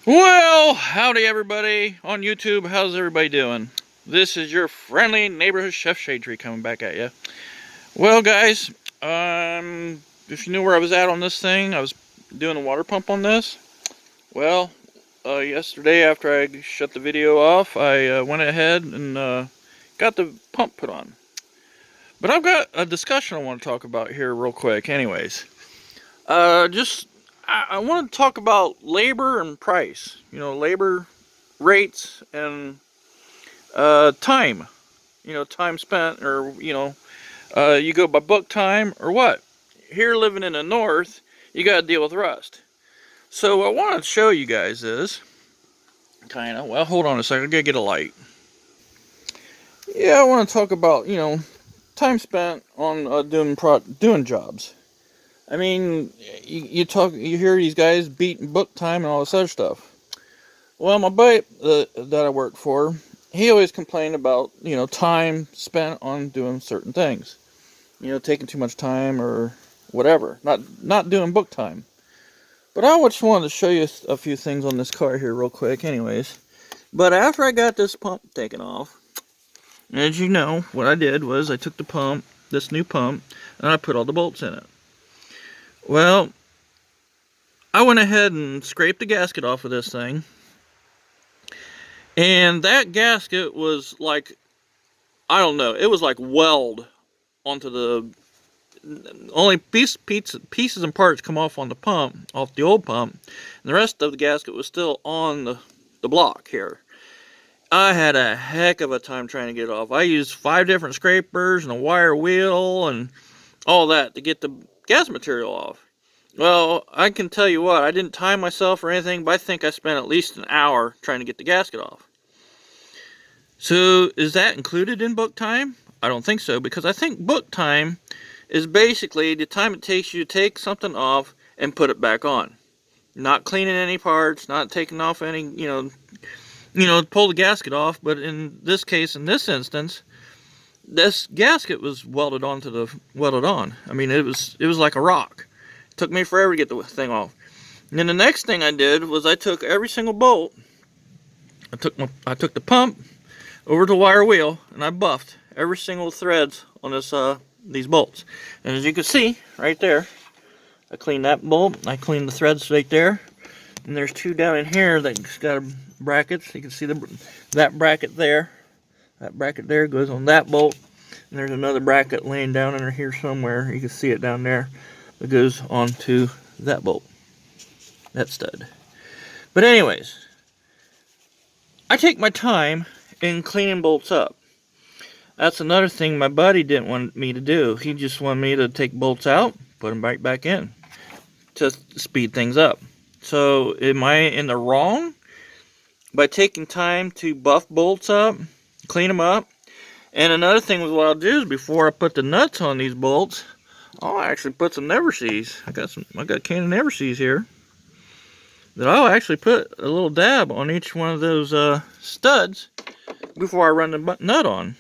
Well, howdy everybody on YouTube. How's everybody doing? This is your friendly neighborhood chef Shade Tree coming back at you. Well, guys, if you knew where I was at on this thing, I was doing a water pump on this. Well, yesterday after I shut the video off, I went ahead and got the pump put on. But I've got a discussion I want to talk about here real quick. Anyways, I want to talk about labor and price. Labor rates and time. Time spent, or you go by book time or what. Here, living in the north, you got to deal with rust. So what I want to show you guys is kind of. Well, hold on a second. I gotta get a light. Yeah, I want to talk about time spent on doing jobs. I mean, you hear these guys beating book time and all this other stuff. Well, my buddy that I worked for, he always complained about, time spent on doing certain things. Taking too much time or whatever. Not doing book time. But I just wanted to show you a few things on this car here real quick anyways. But after I got this pump taken off, as you know, what I did was I took the pump, this new pump, and I put all the bolts in it. Well, I went ahead and scraped the gasket off of this thing. And that gasket was like, I don't know, it was like weld onto the, only pieces and parts come off on the pump, off the old pump, and the rest of the gasket was still on the block here. I had a heck of a time trying to get it off. I used 5 different scrapers and a wire wheel and all that to get the gas material off. Well, I can tell you what, I didn't time myself or anything, but I think I spent at least an hour trying to get the gasket off. So, is that included in book time? I don't think so, because I think book time is basically the time it takes you to take something off and put it back on. Not cleaning any parts, not taking off any, pull the gasket off, but in this case, in this instance, this gasket was welded on. I mean, it was like a rock. It took me forever to get the thing off. And then the next thing I did was I took every single bolt. I took the pump over to the wire wheel and I buffed every single threads on these bolts. And as you can see right there, I cleaned that bolt. I cleaned the threads right there. And there's 2 down in here that's got brackets. You can see that bracket there. That bracket there goes on that bolt. And there's another bracket laying down under here somewhere. You can see it down there. That goes onto that bolt. That stud. But anyways, I take my time in cleaning bolts up. That's another thing my buddy didn't want me to do. He just wanted me to take bolts out, put them right back in to speed things up. So am I in the wrong by taking time to buff bolts up, clean them up? And another thing was what I'll do is before I put the nuts on these bolts, I'll actually put some Never-Seez. I got a can of Never-Seez here that I'll actually put a little dab on each one of those studs before I run the nut on.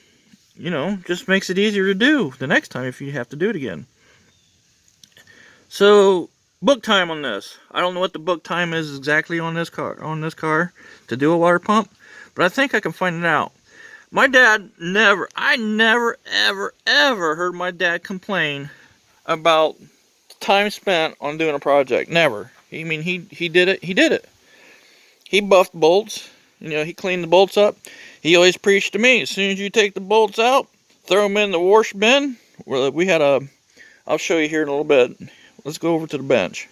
Just makes it easier to do the next time if you have to do it again. So, book time on this. I don't know what the book time is exactly on this car to do a water pump, but I think I can find it out. My dad I never, ever heard my dad complain about time spent on doing a project. Never. I mean, he did it. He buffed bolts. He cleaned the bolts up. He always preached to me, as soon as you take the bolts out, throw them in the wash bin. We had I'll show you here in a little bit. Let's go over to the bench.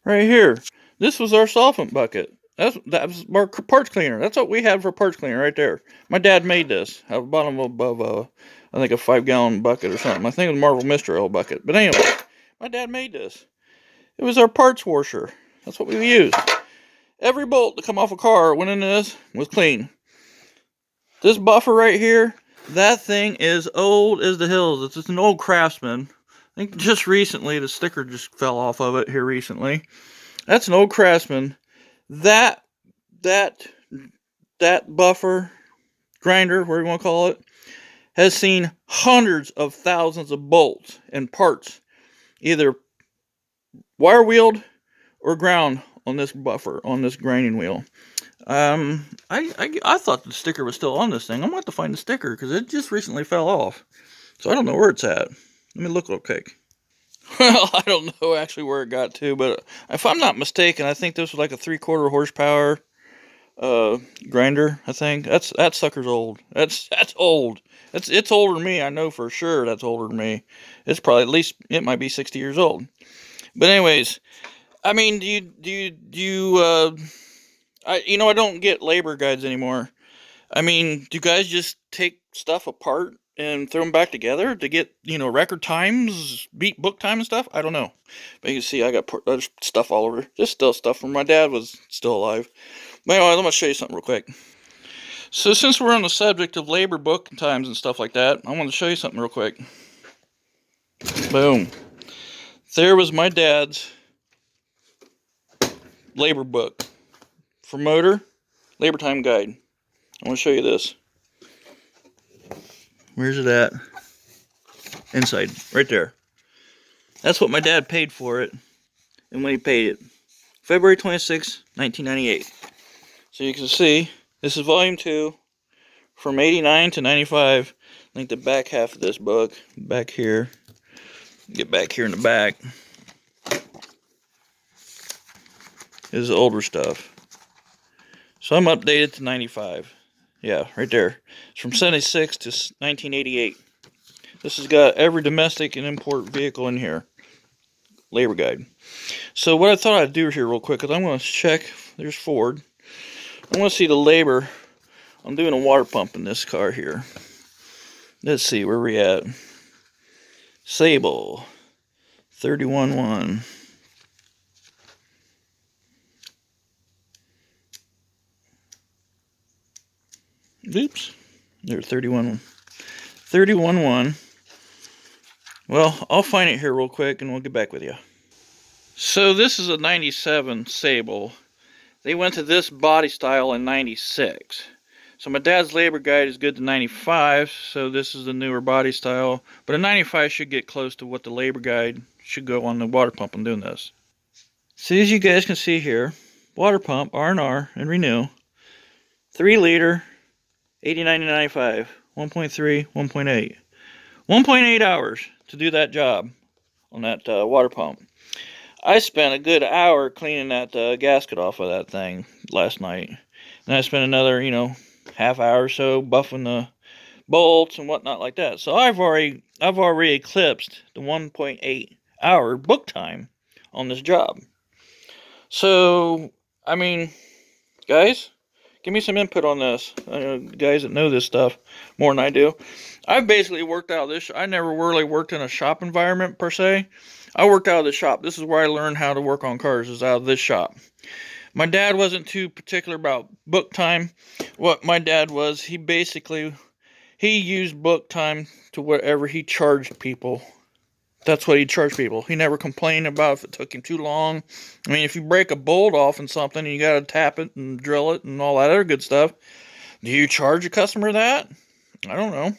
Right here. This was our solvent bucket. That was our parts cleaner. That's what we had for parts cleaner right there. My dad made this at the bottom of I think a 5-gallon bucket or something. I think it was Marvel Mr. Oil bucket. But anyway, my dad made this. It was our parts washer. That's what we used. Every bolt to come off a car went in this was clean. This buffer right here, that thing is old as the hills. It's just an old Craftsman. I think just recently the sticker just fell off of it here recently. That's an old Craftsman. That buffer grinder, whatever you want to call it, has seen hundreds of thousands of bolts and parts, either wire wheeled or ground on this buffer, on this grinding wheel. I thought the sticker was still on this thing. I'm going to have to find the sticker because it just recently fell off. So I don't know where it's at. Let me look real quick. Well, I don't know actually where it got to, but if I'm not mistaken, I think this was like a 3/4 horsepower grinder. I think that sucker's old. That's old. It's older than me. I know for sure that's older than me. It's probably at least it might be 60 years old. But anyways, I mean, I don't get labor guides anymore. I mean, do you guys just take stuff apart and throw them back together to get, record times, beat book time and stuff? I don't know. But you can see I got there's stuff all over. Just still stuff from my dad was still alive. But anyway, let me show you something real quick. So since we're on the subject of labor book times and stuff like that, I want to show you something real quick. Boom. There was my dad's labor book for motor, labor time guide. I want to show you this. Where's it at? Inside, right there. That's what my dad paid for it, and when he paid it. February 26, 1998. So you can see, this is volume 2, from 89 to 95. I think the back half of this book, back here, get back here in the back, is the older stuff. So I'm updated to 95. Yeah, right there. It's from 76 to 1988. This has got every domestic and import vehicle in here. Labor guide. So what I thought I'd do here real quick is I'm going to check. There's Ford. I want to see the labor. I'm doing a water pump in this car here. Let's see where we at. Sable 31.1. Oops. There's 31.1. Well, I'll find it here real quick and we'll get back with you. So this is a 97 Sable. They went to this body style in 96. So my dad's labor guide is good to 95, so this is the newer body style. But a 95 should get close to what the labor guide should go on the water pump. I'm doing this. So as you guys can see here, water pump, R&R, and renew. 3 liter, 89 to 95, 1.3, 1.8. 1.8 hours to do that job on that water pump. I spent a good hour cleaning that gasket off of that thing last night. And I spent another, half hour or so buffing the bolts and whatnot like that. So I've already eclipsed the 1.8 hour book time on this job. So, I mean, guys, give me some input on this. Guys that know this stuff more than I do. I've basically worked out this. I never really worked in a shop environment per se. I worked out of the shop. This is where I learned how to work on cars, is out of this shop. My dad wasn't too particular about book time. What my dad was, he used book time to whatever he charged people. That's what he charged people. He never complained about if it took him too long. I mean, if you break a bolt off in something and you got to tap it and drill it and all that other good stuff, do you charge a customer that? I don't know.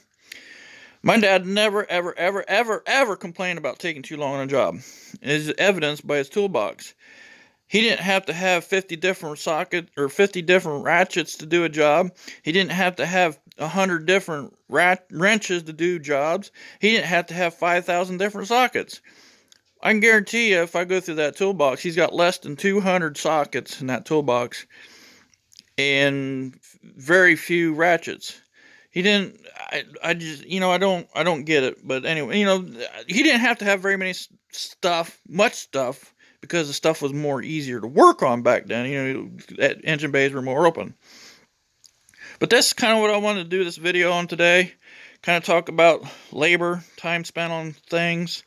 My dad never, ever, ever, ever, ever complained about taking too long on a job. It is evidenced by his toolbox. He didn't have to have 50 different sockets or 50 different ratchets to do a job. He didn't have to have 100 different wrenches to do jobs. He didn't have to have 5,000 different sockets. I can guarantee you, if I go through that toolbox, he's got less than 200 sockets in that toolbox and very few ratchets. He didn't. I just, I don't get it. But anyway, he didn't have to have very much stuff, because the stuff was more easier to work on back then. Engine bays were more open. But that's kind of what I wanted to do this video on today. Kind of talk about labor, time spent on things.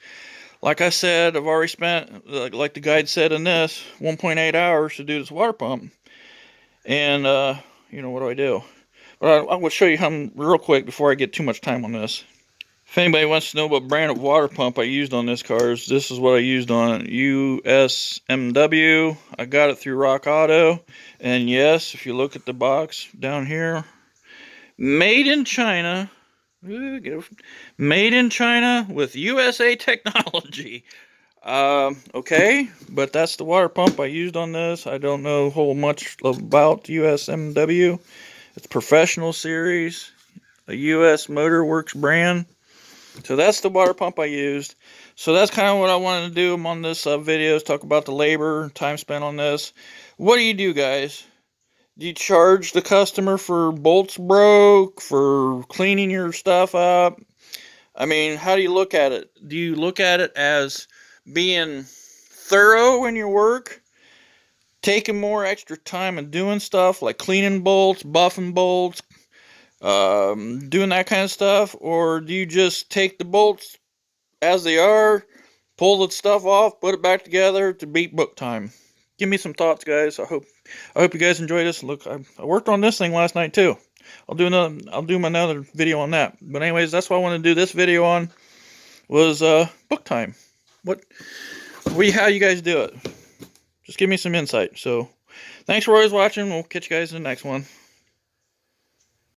Like I said, I've already spent, like the guide said in this, 1.8 hours to do this water pump. And, what do I do? But I'm going to show you how real quick before I get too much time on this. If anybody wants to know what brand of water pump I used on this car, this is what I used on it. USMW. I got it through Rock Auto. And yes, if you look at the box down here, made in China. Made in China with USA technology. Okay, but that's the water pump I used on this. I don't know a whole much about USMW. It's professional series, a US Motor Works brand. So that's the water pump I used. So that's kind of what I wanted to do on this video, is talk about the labor, time spent on this. What do you do, guys? Do you charge the customer for bolts broke, for cleaning your stuff up? I mean, how do you look at it? Do you look at it as being thorough in your work, taking more extra time and doing stuff like cleaning bolts, buffing bolts, doing that kind of stuff? Or do you just take the bolts as they are, pull the stuff off, put it back together to beat book time? Give me some thoughts, guys. I hope you guys enjoyed this. Look, I worked on this thing last night too. I'll do another video on that. But anyways, that's what I want to do this video on, was book time. How you guys do it? Just give me some insight. So, thanks for always watching. We'll catch you guys in the next one.